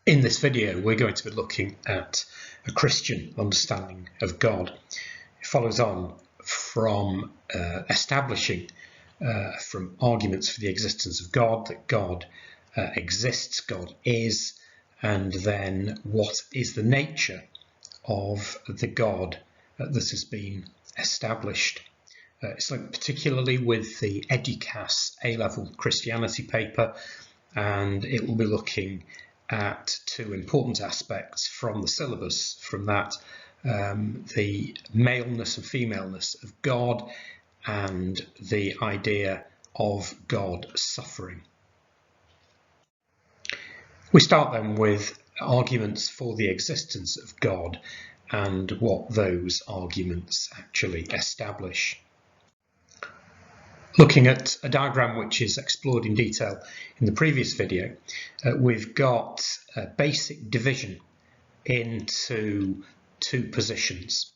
In this video, we're going to be looking at a Christian understanding of God. It follows on from establishing from arguments for the existence of God, that God exists, God is, and then what is the nature of the God that has been established. It's linked particularly with the Eduqas A-level Christianity paper, and it will be looking at two important aspects from the syllabus from that, the maleness and femaleness of God and the idea of God suffering. We start then with arguments for the existence of God and what those arguments actually establish. Looking at a diagram which is explored in detail in the previous video, we've got a basic division into two positions.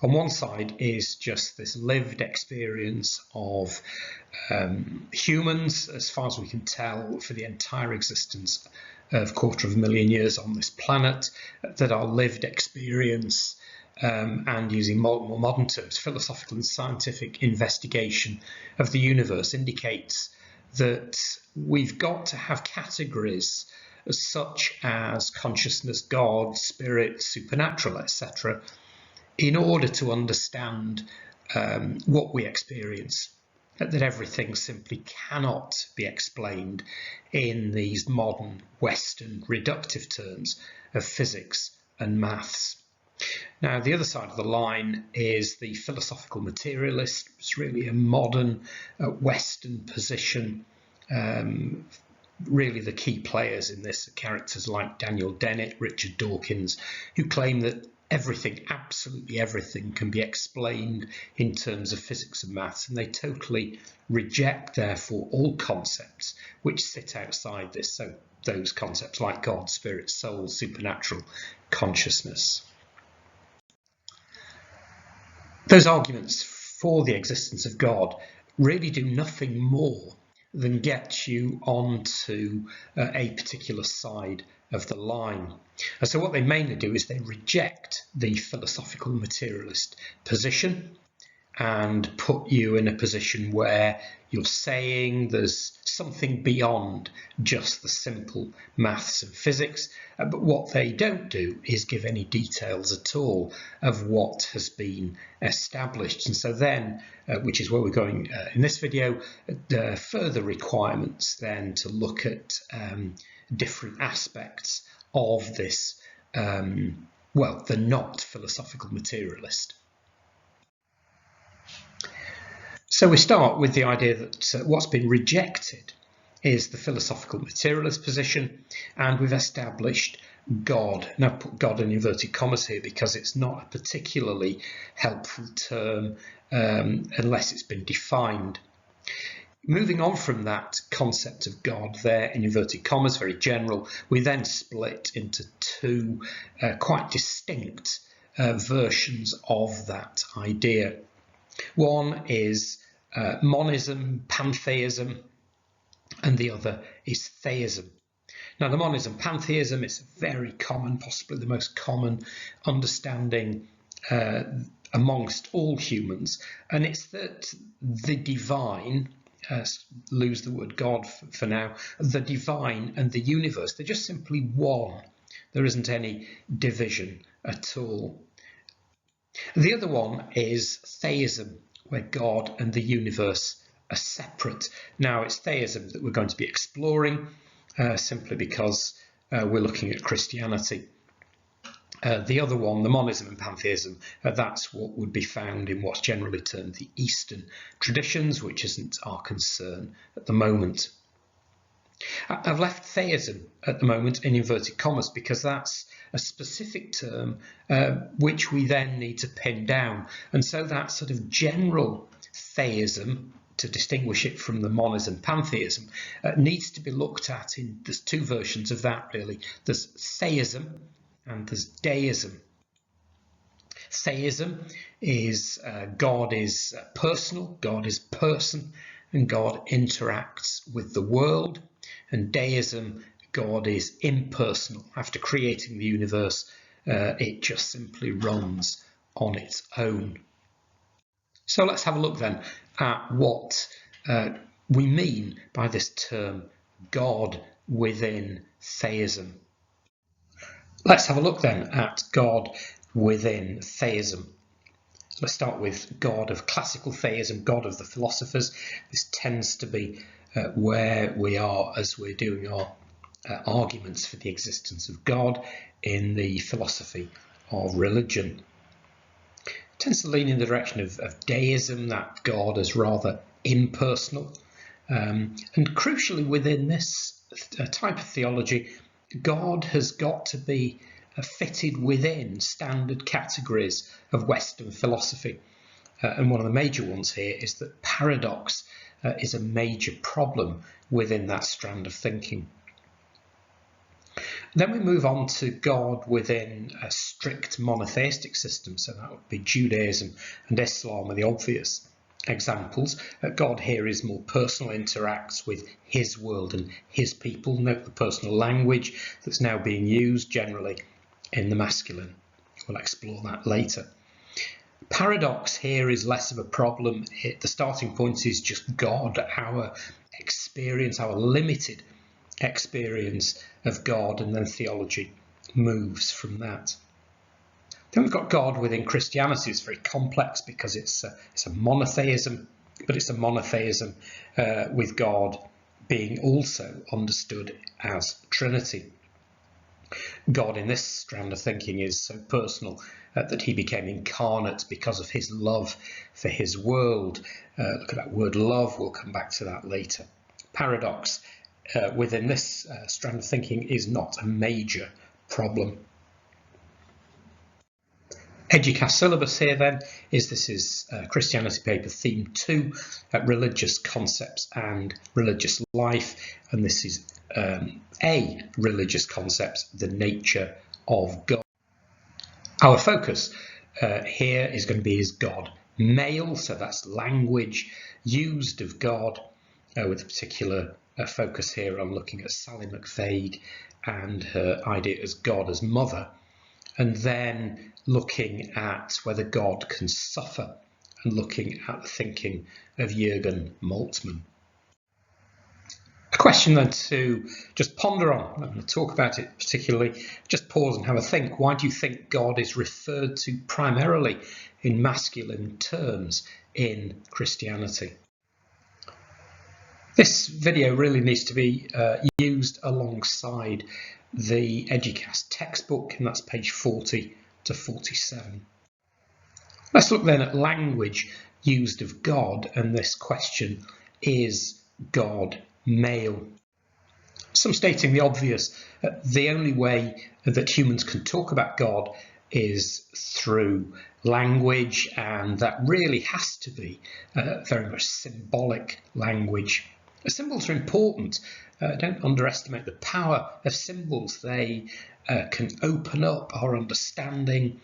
On one side is just this lived experience of humans, as far as we can tell, for the entire existence of 250,000 years on this planet, that our lived experience and using more modern terms, philosophical and scientific investigation of the universe indicates that we've got to have categories such as consciousness, God, spirit, supernatural, etc., in order to understand what we experience, that everything simply cannot be explained in these modern Western reductive terms of physics and maths. Now, the other side of the line is the philosophical materialist. It's really a modern Western position. Really the key players in this are characters like Daniel Dennett, Richard Dawkins, who claim that everything, absolutely everything, can be explained in terms of physics and maths, and they totally reject, therefore, all concepts which sit outside this. So those concepts like God, spirit, soul, supernatural, consciousness. Those arguments for the existence of God really do nothing more than get you onto a particular side of the line. And so what they mainly do is they reject the philosophical materialist position and put you in a position where you're saying there's something beyond just the simple maths and physics, but what they don't do is give any details at all of what has been established. And so then, which is where we're going in this video, further requirements then to look at different aspects of this, well, the not philosophical materialist. So we start with the idea that what's been rejected is the philosophical materialist position, and we've established God. Now, I put God in inverted commas here because it's not a particularly helpful term unless it's been defined. Moving on from that concept of God there in inverted commas, very general, we then split into two quite distinct versions of that idea. One is monism, pantheism, and the other is theism. Now, the monism, pantheism is very common, possibly the most common understanding amongst all humans, and it's that the divine, lose the word God for now, the divine and the universe, they're just simply one. There isn't any division at all. The other one is theism, where God and the universe are separate. Now, it's theism that we're going to be exploring simply because we're looking at Christianity. The other one, the monism and pantheism, that's what would be found in what's generally termed the Eastern traditions, which isn't our concern at the moment. I've left theism at the moment in inverted commas because that's a specific term which we then need to pin down. And so that sort of general theism, to distinguish it from the monism pantheism, needs to be looked at in, there's two versions of that really. There's theism and there's deism. Theism is God is personal, God is person, and God interacts with the world. And deism, God is impersonal. After creating the universe, it just simply runs on its own. So let's have a look then at what we mean by this term God within theism. Let's have a look then at God within theism. Let's start with God of classical theism, God of the philosophers. This tends to be where we are as we're doing our arguments for the existence of God in the philosophy of religion. It tends to lean in the direction of deism, that God is rather impersonal. And crucially within this type of theology, God has got to be fitted within standard categories of Western philosophy. And one of the major ones here is that paradox is a major problem within that strand of thinking. Then we move on to God within a strict monotheistic system, so that would be Judaism and Islam are the obvious examples. God here is more personal, interacts with his world and his people. Note the personal language that's now being used generally in the masculine. We'll explore that later. Paradox here is less of a problem. The starting point is just God, our experience, our limited experience of God, and then theology moves from that. Then we've got God within Christianity. It's very complex because it's a monotheism, but it's a monotheism with God being also understood as Trinity. God in this strand of thinking is so personal that he became incarnate because of his love for his world. Look at that word love, we'll come back to that later. Paradox within this strand of thinking is not a major problem. Eduqas syllabus here then this is Christianity paper theme 2, religious concepts and religious life, and this is a religious concept, the nature of God. Our focus here is going to be is God male, so that's language used of God with a particular focus here on looking at Sally McFague and her idea as God as mother, and then looking at whether God can suffer and looking at the thinking of Jürgen Moltmann. A question then to just ponder on. I'm going to talk about it particularly. Just pause and have a think. Why do you think God is referred to primarily in masculine terms in Christianity? This video really needs to be used alongside the Eduqas textbook, and that's page 40 to 47. Let's look then at language used of God, and this question, is God male? Some stating the obvious, the only way that humans can talk about God is through language, and that really has to be very much symbolic language. Symbols are important. Don't underestimate the power of symbols. They can open up our understanding.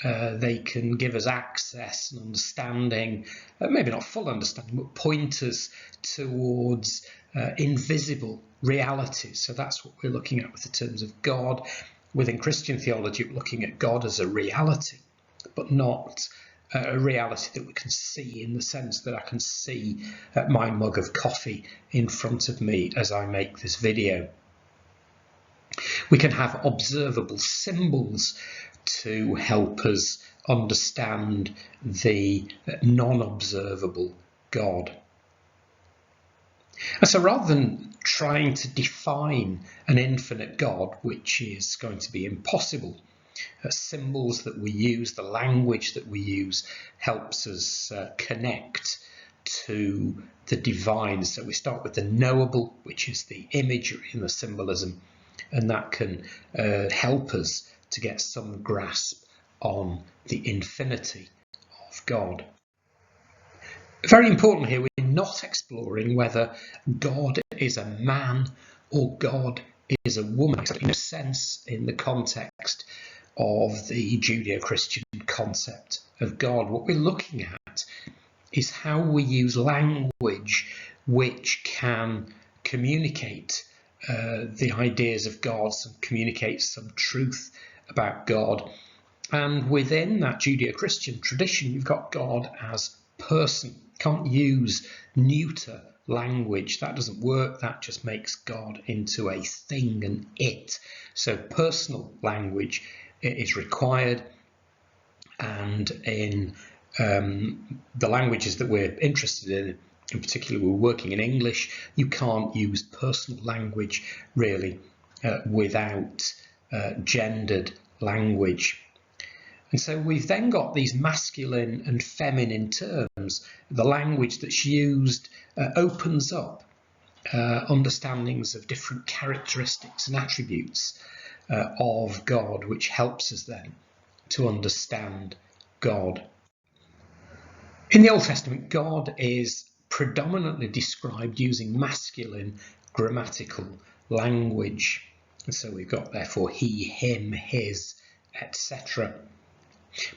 They can give us access and understanding, maybe not full understanding, but pointers towards invisible realities. So that's what we're looking at with the terms of God. Within Christian theology, we're looking at God as a reality, but not a reality that we can see in the sense that I can see my mug of coffee in front of me as I make this video. We can have observable symbols to help us understand the non-observable God. And so rather than trying to define an infinite God, which is going to be impossible, symbols that we use, the language that we use, helps us connect to the divine. So we start with the knowable, which is the imagery and the symbolism, and that can help us to get some grasp on the infinity of God. Very important here, we're not exploring whether God is a man or God is a woman, in a sense in the context of the Judeo-Christian concept of God. What we're looking at is how we use language which can communicate the ideas of God, communicates some truth about God. And within that Judeo-Christian tradition, you've got God as person. Can't use neuter language. That doesn't work. That just makes God into a thing, and it. So personal language is required. And in the languages that we're interested in particular, we're working in English, you can't use personal language really without gendered language. And so we've then got these masculine and feminine terms. The language that's used opens up understandings of different characteristics and attributes of God, which helps us then to understand God. In the Old Testament, God is predominantly described using masculine grammatical language. And so we've got therefore he, him, his, etc.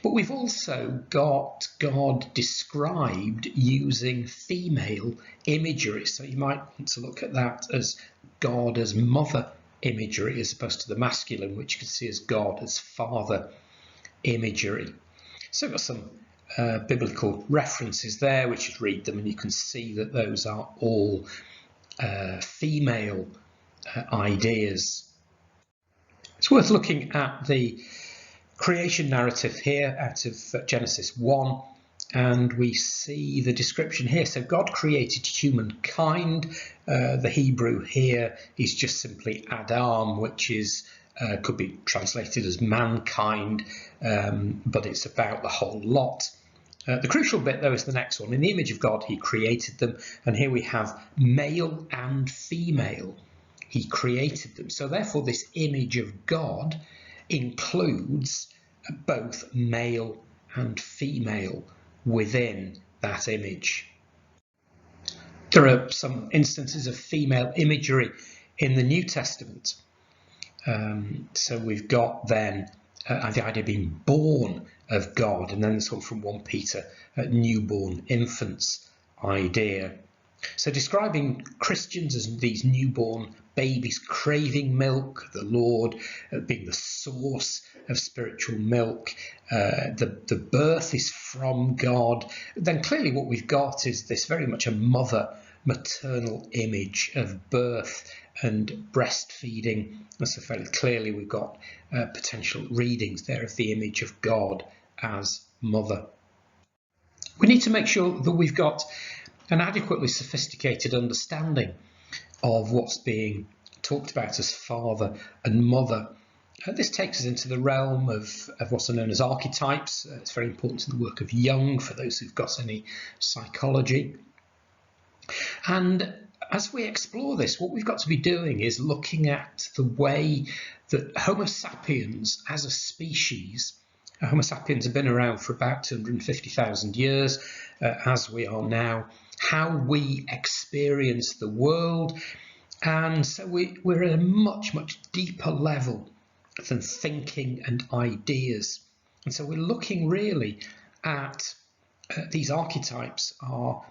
But we've also got God described using female imagery. So you might want to look at that as God as mother imagery, as opposed to the masculine, which you can see as God as father imagery. So we've got some biblical references there, we should read them, and you can see that those are all female ideas. It's worth looking at the creation narrative here out of Genesis 1, and we see the description here. So God created humankind. The Hebrew here is just simply Adam, which is could be translated as mankind, but it's about the whole lot. The crucial bit, though, is the next one. In the image of God, he created them, and here we have male and female. He created them. So therefore, this image of God includes both male and female within that image. There are some instances of female imagery in the New Testament. So we've got then the idea of being born of God, and then this one from 1 Peter, newborn infants idea. So describing Christians as these newborn babies craving milk, the Lord being the source of spiritual milk, the birth is from God. Then clearly what we've got is this very much a maternal image of birth and breastfeeding. And so fairly clearly we've got potential readings there of the image of God as mother. We need to make sure that we've got an adequately sophisticated understanding of what's being talked about as father and mother. This takes us into the realm of what's known as archetypes. It's very important in the work of Jung for those who've got any psychology. And as we explore this, what we've got to be doing is looking at the way that Homo sapiens as a species, Homo sapiens have been around for about 250,000 years, as we are now, how we experience the world. And so we're at a much, much deeper level than thinking and ideas. And so we're looking really at these archetypes are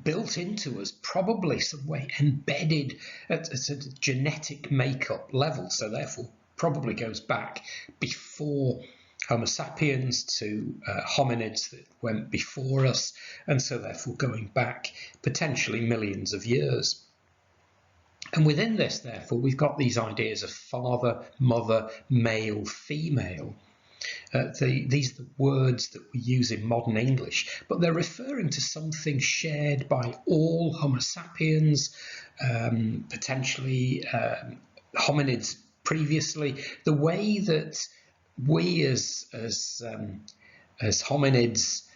built into us, probably some way embedded at a genetic makeup level. So therefore probably goes back before Homo sapiens to hominids that went before us, and so therefore going back potentially millions of years. And within this, therefore, we've got these ideas of father, mother, male, female. These are the words that we use in modern English, but they're referring to something shared by all Homo sapiens, potentially hominids previously. The way that we as hominids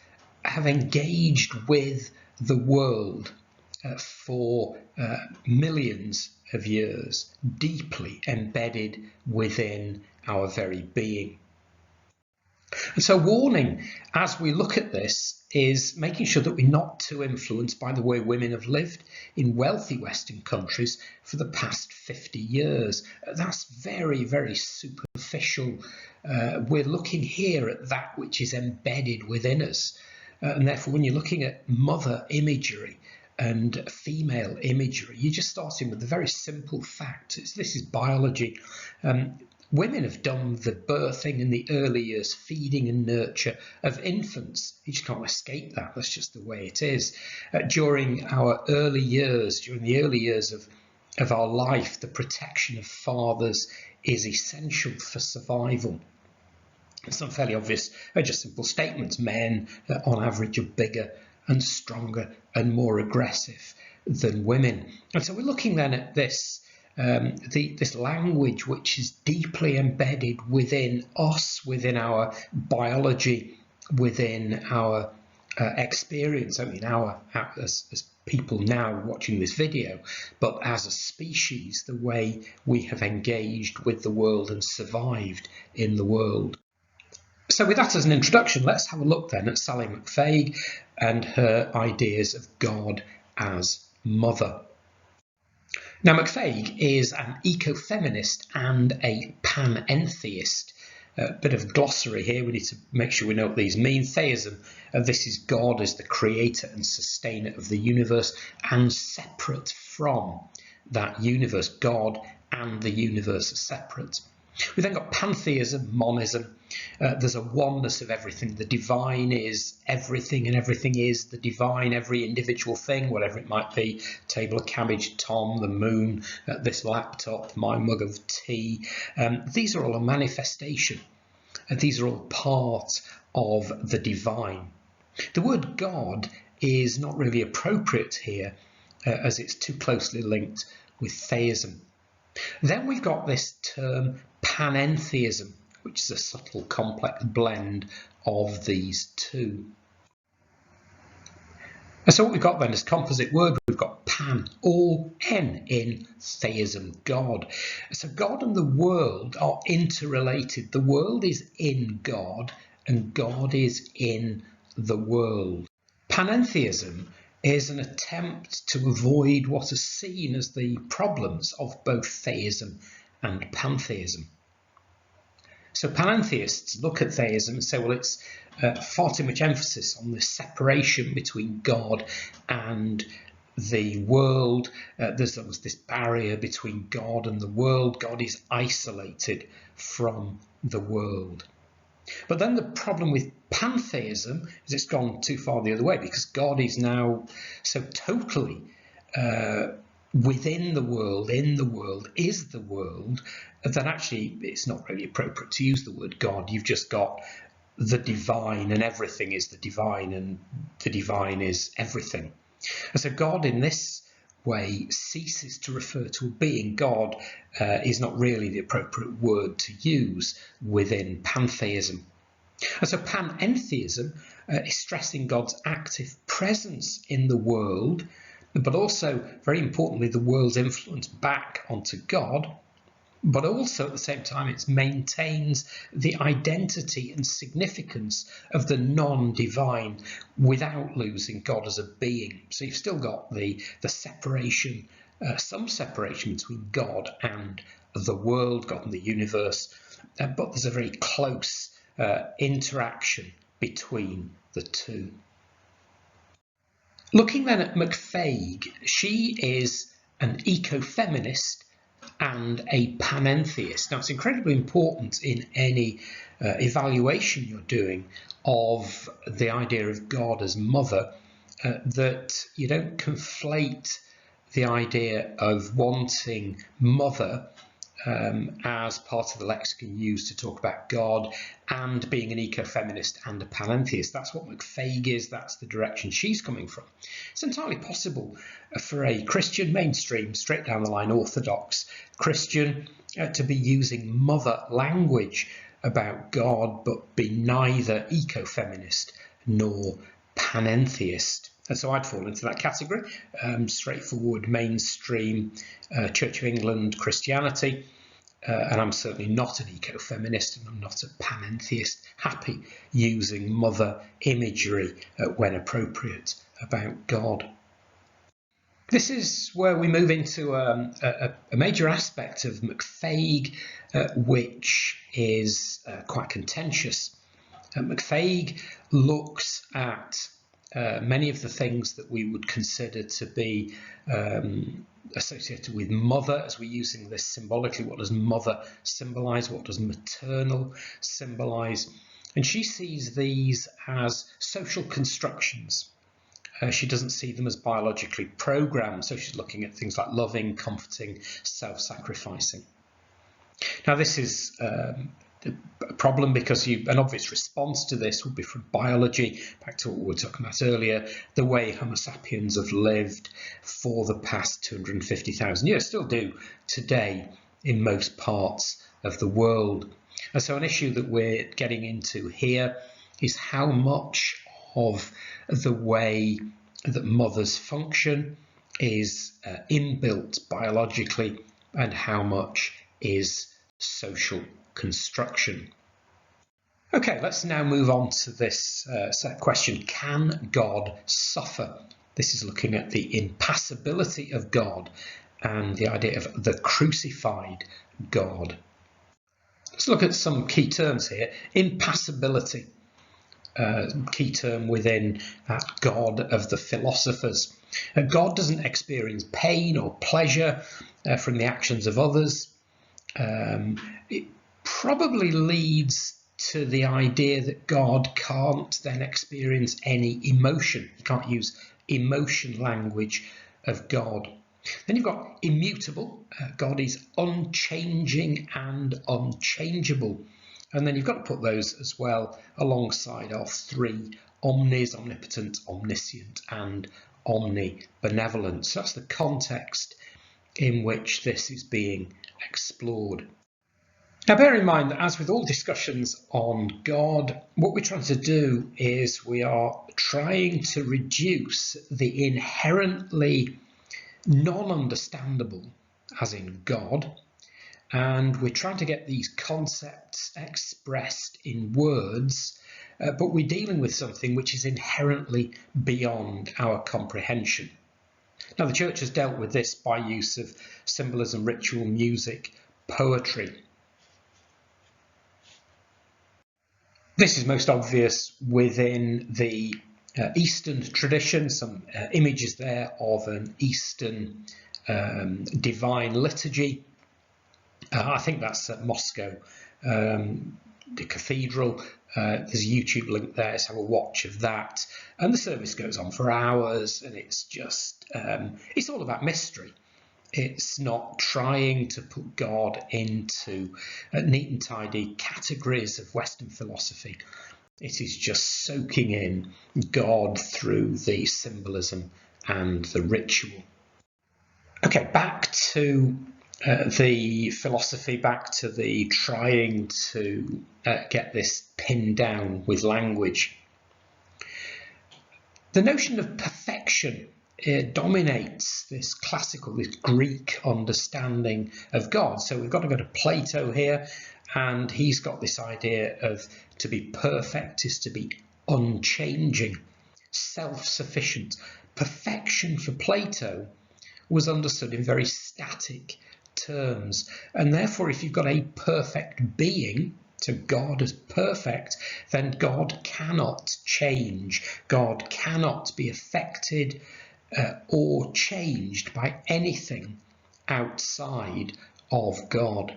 have engaged with the world for millions of years, deeply embedded within our very being. And so warning as we look at this is making sure that we're not too influenced by the way women have lived in wealthy Western countries for the past 50 years. That's very, very superficial. We're looking here at that which is embedded within us. And therefore, when you're looking at mother imagery, and female imagery, you're just starting with the very simple fact. This is biology. Women have done the birthing and the early years, feeding and nurture of infants. You just can't escape that. That's just the way it is. During the early years of our life, the protection of fathers is essential for survival. Some fairly obvious, just simple statements. Men, on average, are bigger and stronger and more aggressive than women. And so we're looking then at this this language which is deeply embedded within us, within our biology, within our experience. I mean, as people now watching this video, but as a species, the way we have engaged with the world and survived in the world. So with that as an introduction, let's have a look then at Sally McFague and her ideas of God as mother. Now, McFague is an ecofeminist and a panentheist. A bit of glossary here. We need to make sure we know what these mean. Theism, this is God as the creator and sustainer of the universe, and separate from that universe. God and the universe are separate. We then got pantheism, monism. There's a oneness of everything. The divine is everything and everything is the divine, every individual thing, whatever it might be. Table of cabbage, Tom, the moon, this laptop, my mug of tea. These are all a manifestation. These are all part of the divine. The word God is not really appropriate here as it's too closely linked with theism. Then we've got this term panentheism, which is a subtle, complex blend of these two. And so what we've got then is composite word. We've got pan, all N in theism, God. So God and the world are interrelated. The world is in God and God is in the world. Panentheism is an attempt to avoid what is seen as the problems of both theism and pantheism. So panentheists look at theism and say, well, it's far too much emphasis on the separation between God and the world. There's almost this barrier between God and the world. God is isolated from the world. But then the problem with pantheism is it's gone too far the other way, because God is now so totally within the world, in the world, is the world, that actually it's not really appropriate to use the word God. You've just got the divine, and everything is the divine, and the divine is everything. And so God in this way ceases to refer to a being. God is not really the appropriate word to use within pantheism. And so panentheism is stressing God's active presence in the world, but also, very importantly, the world's influence back onto God. But also at the same time, it maintains the identity and significance of the non-divine without losing God as a being. So you've still got the separation, some separation between God and the world, God and the universe, but there's a very close interaction between the two. Looking then at McFague, she is an ecofeminist and a panentheist. Now, it's incredibly important in any evaluation you're doing of the idea of God as mother that you don't conflate the idea of wanting mother as part of the lexicon used to talk about God and being an ecofeminist and a panentheist. That's what McFague is. That's the direction she's coming from. It's entirely possible for a Christian, mainstream, straight down the line Orthodox Christian to be using mother language about God, but be neither ecofeminist nor panentheist. And so I'd fall into that category, straightforward, mainstream Church of England Christianity. And I'm certainly not an ecofeminist, and I'm not a panentheist, happy using mother imagery when appropriate about God. This is where we move into a major aspect of McFague, which is quite contentious. McFague looks at many of the things that we would consider to be associated with mother, as we're using this symbolically. What does mother symbolize? What does maternal symbolize? And she sees these as social constructions. She doesn't see them as biologically programmed, so she's looking at things like loving, comforting, self-sacrificing. Now this is a problem, because an obvious response to this would be from biology, back to what we were talking about earlier, the way Homo sapiens have lived for the past 250,000 years, still do today in most parts of the world. And so an issue that we're getting into here is how much of the way that mothers function is inbuilt biologically and how much is social construction. Okay, let's now move on to this question. Can God suffer? This is looking at the impassibility of God and the idea of the crucified God. Let's look at some key terms here. Impassibility, key term within that God of the philosophers. God doesn't experience pain or pleasure from the actions of others. It probably leads to the idea that God can't then experience any emotion. You can't use emotion language of God. Then you've got immutable. God is unchanging and unchangeable. And then you've got to put those as well alongside our three omnis: omnipotent, omniscient, and omnibenevolent. So that's the context in which this is being explored. Now bear in mind that, as with all discussions on God, what we're trying to do is we are trying to reduce the inherently non-understandable, as in God, and we're trying to get these concepts expressed in words, but we're dealing with something which is inherently beyond our comprehension. Now the church has dealt with this by use of symbolism, ritual, music, poetry. This is most obvious within the Eastern tradition, some images there of an Eastern divine liturgy. I think that's at Moscow, the cathedral. There's a YouTube link there, so have a watch of that. And the service goes on for hours, and it's just, it's all about mystery. It's not trying to put God into neat and tidy categories of Western philosophy. It is just soaking in God through the symbolism and the ritual. Okay, back to the philosophy, back to the trying to get this pinned down with language. The notion of perfection dominates this classical, this Greek understanding of God. So we've got to go to Plato here, and he's got this idea of to be perfect is to be unchanging, self-sufficient. Perfection for Plato was understood in very static terms, and therefore if you've got a perfect being, so God as perfect, then God cannot change. God cannot be affected or changed by anything outside of God.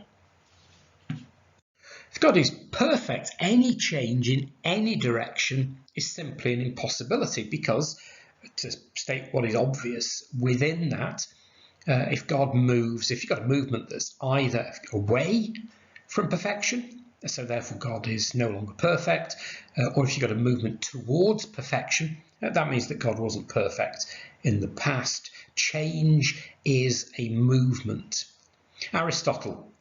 If God is perfect, any change in any direction is simply an impossibility, because, to state what is obvious within that, if God moves, if you've got a movement that's either away from perfection, so therefore God is no longer perfect, or if you've got a movement towards perfection, that means that God wasn't perfect in the past. Change is a movement. Aristotle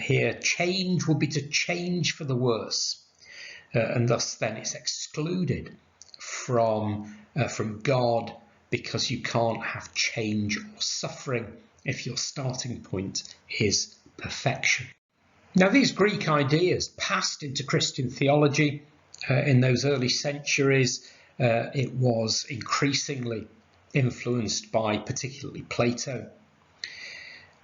here, change would be to change for the worse, and thus then it's excluded from God, because you can't have change or suffering if your starting point is perfection. Now these Greek ideas passed into Christian theology in those early centuries. It was increasingly influenced by particularly Plato.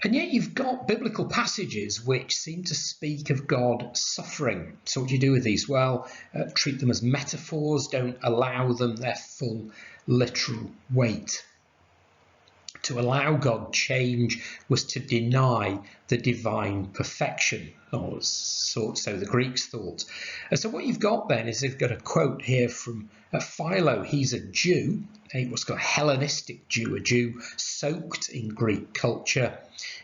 And yet you've got biblical passages which seem to speak of God suffering. So what do you do with these? Well, treat them as metaphors, don't allow them their full literal weight. To allow God change was to deny the divine perfection, or so the Greeks thought. And so what you've got then is they've got a quote here from Philo. He's a Jew, what's called a Hellenistic Jew, a Jew soaked in Greek culture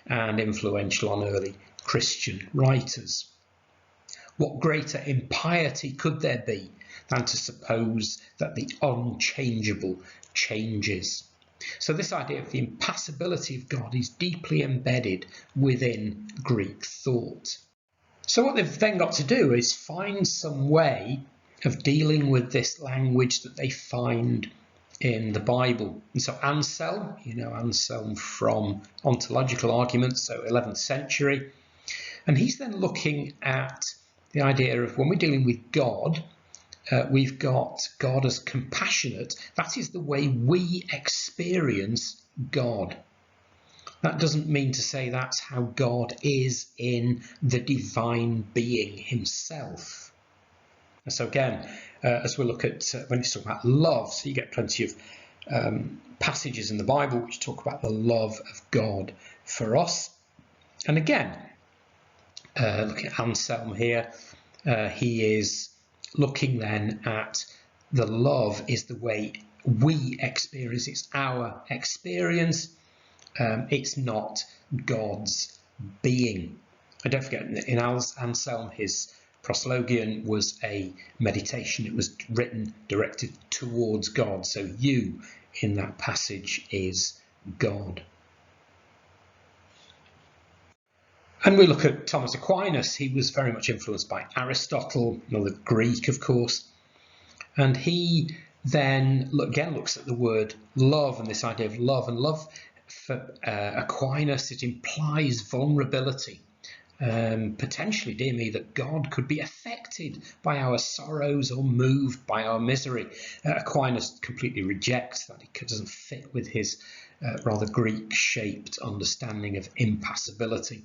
and influential on early Christian writers. What greater impiety could there be than to suppose that the unchangeable changes? So this idea of the impassibility of God is deeply embedded within Greek thought. So what they've then got to do is find some way of dealing with this language that they find in the Bible. And so Anselm, Anselm from Ontological Arguments, so 11th century, and he's then looking at the idea of when we're dealing with God, we've got God as compassionate. That is the way we experience God. That doesn't mean to say that's how God is in the divine being himself. And so again, as we look at when it's talking about love, so you get plenty of passages in the Bible which talk about the love of God for us. And again, looking at Anselm here, he is looking then at the love is the way we experience. It's our experience. It's not God's being. And don't forget, in Anselm, his proslogion was a meditation. It was written, directed towards God. So you in that passage is God. And we look at Thomas Aquinas. He was very much influenced by Aristotle, another Greek, of course. And he then, again, looks at the word love and this idea of love. And love for Aquinas, it implies vulnerability. Potentially, dear me, that God could be affected by our sorrows or moved by our misery. Aquinas completely rejects that. It doesn't fit with his rather Greek-shaped understanding of impassibility.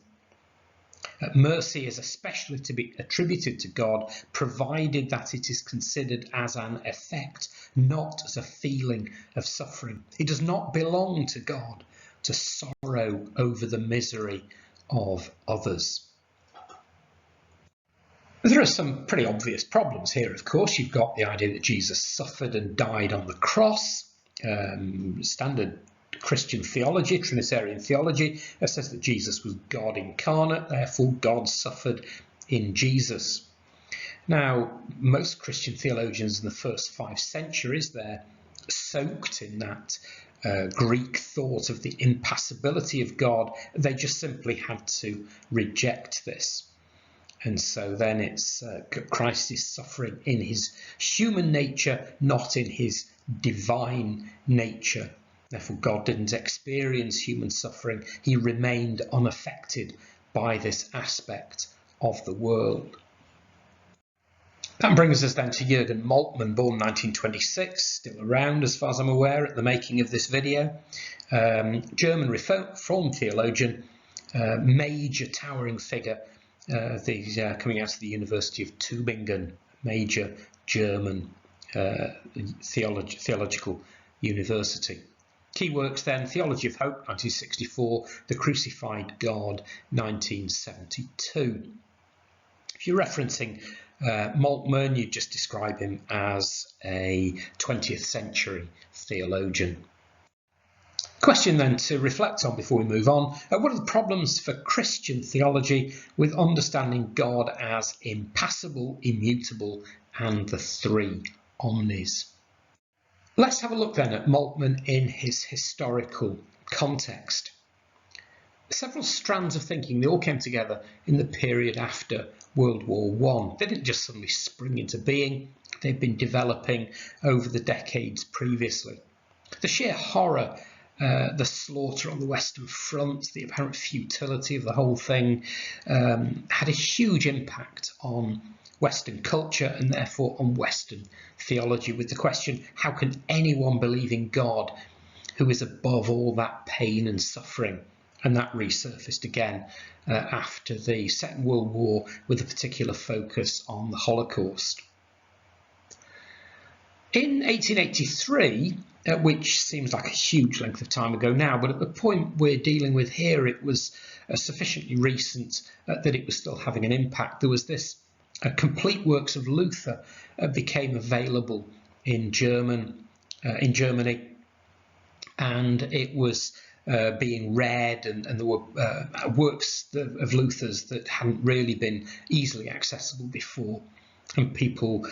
Mercy is especially to be attributed to God, provided that it is considered as an effect, not as a feeling of suffering. It does not belong to God to sorrow over the misery of others. There are some pretty obvious problems here, of course. You've got the idea that Jesus suffered and died on the cross. Standard Christian theology, Trinitarian theology, says that Jesus was God incarnate, therefore God suffered in Jesus. Now, most Christian theologians in the first 5 centuries, they're soaked in that Greek thought of the impassibility of God. They just simply had to reject this. And so then it's Christ is suffering in his human nature, not in his divine nature. Therefore, God didn't experience human suffering. He remained unaffected by this aspect of the world. That brings us then to Jürgen Moltmann, born 1926, still around as far as I'm aware at the making of this video. German Reformed theologian, major towering figure, coming out of the University of Tübingen, major German theological university. Key works then, Theology of Hope, 1964, The Crucified God, 1972. If you're referencing Moltmann, you just describe him as a 20th century theologian. Question then to reflect on before we move on. What are the problems for Christian theology with understanding God as impassible, immutable, and the three omnis? Let's have a look then at Moltmann in his historical context. Several strands of thinking, they all came together in the period after World War I. They didn't just suddenly spring into being, they've been developing over the decades previously. The sheer horror, the slaughter on the Western Front, the apparent futility of the whole thing had a huge impact on Western culture and therefore on Western theology, with the question, how can anyone believe in God who is above all that pain and suffering and that resurfaced again after the Second World War, with a particular focus on the Holocaust. In 1883, which seems like a huge length of time ago now, but at the point we're dealing with here, it was sufficiently recent that it was still having an impact. There was this complete works of Luther became available in Germany, and it was being read, and there were works of Luther's that hadn't really been easily accessible before, and people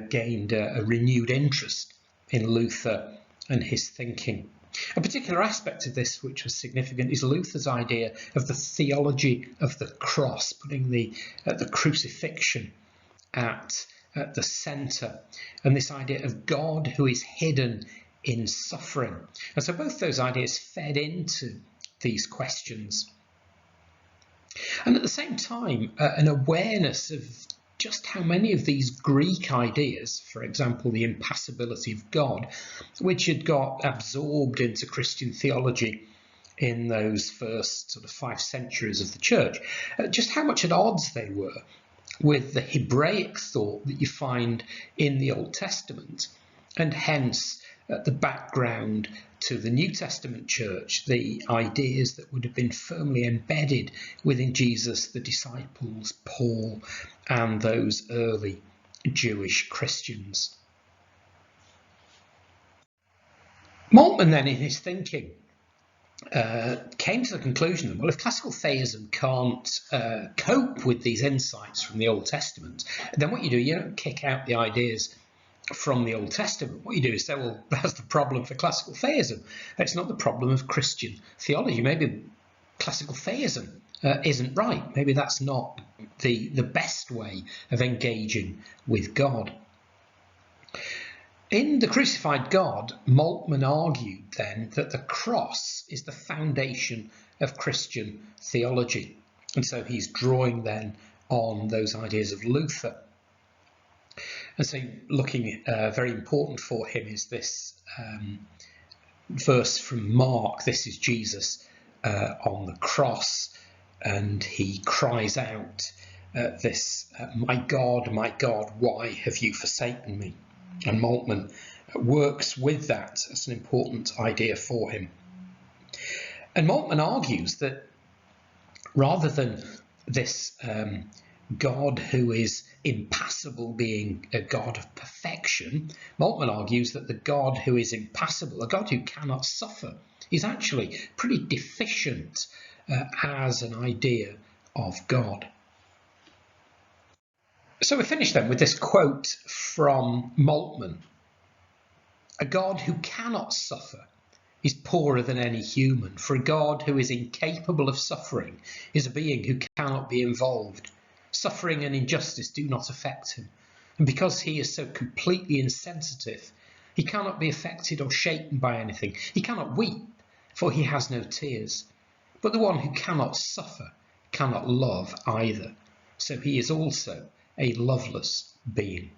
gained a renewed interest in Luther and his thinking. A particular aspect of this which was significant is Luther's idea of the theology of the cross, putting the crucifixion at the centre, and this idea of God who is hidden in suffering. And so both those ideas fed into these questions. And at the same time, an awareness of just how many of these Greek ideas, for example, the impassibility of God, which had got absorbed into Christian theology in those first sort of 5 centuries of the church, just how much at odds they were with the Hebraic thought that you find in the Old Testament, and hence the background to the New Testament church, the ideas that would have been firmly embedded within Jesus, the disciples, Paul, and those early Jewish Christians. Moltmann then, in his thinking, came to the conclusion that, well, if classical theism can't cope with these insights from the Old Testament, then what you do, you don't kick out the ideas from the Old Testament. What you do is say, well, that's the problem for classical theism. It's not the problem of Christian theology. Maybe classical theism isn't right. Maybe that's not the best way of engaging with God. In The Crucified God, Moltmann argued then that the cross is the foundation of Christian theology. And so he's drawing then on those ideas of Luther. And so looking very important for him is this verse from Mark. This is Jesus on the cross, and he cries out my God, why have you forsaken me? And Moltmann works with that as an important idea for him. And Moltmann argues that rather than this God who is impassible being a God of perfection, Moltmann argues that the God who is impassible, a God who cannot suffer, is actually pretty deficient as an idea of God. So we finish then with this quote from Moltmann. A God who cannot suffer is poorer than any human, for a God who is incapable of suffering is a being who cannot be involved. Suffering and injustice do not affect him, and because he is so completely insensitive, he cannot be affected or shaken by anything. He cannot weep, for he has no tears. But the one who cannot suffer cannot love either, so he is also a loveless being.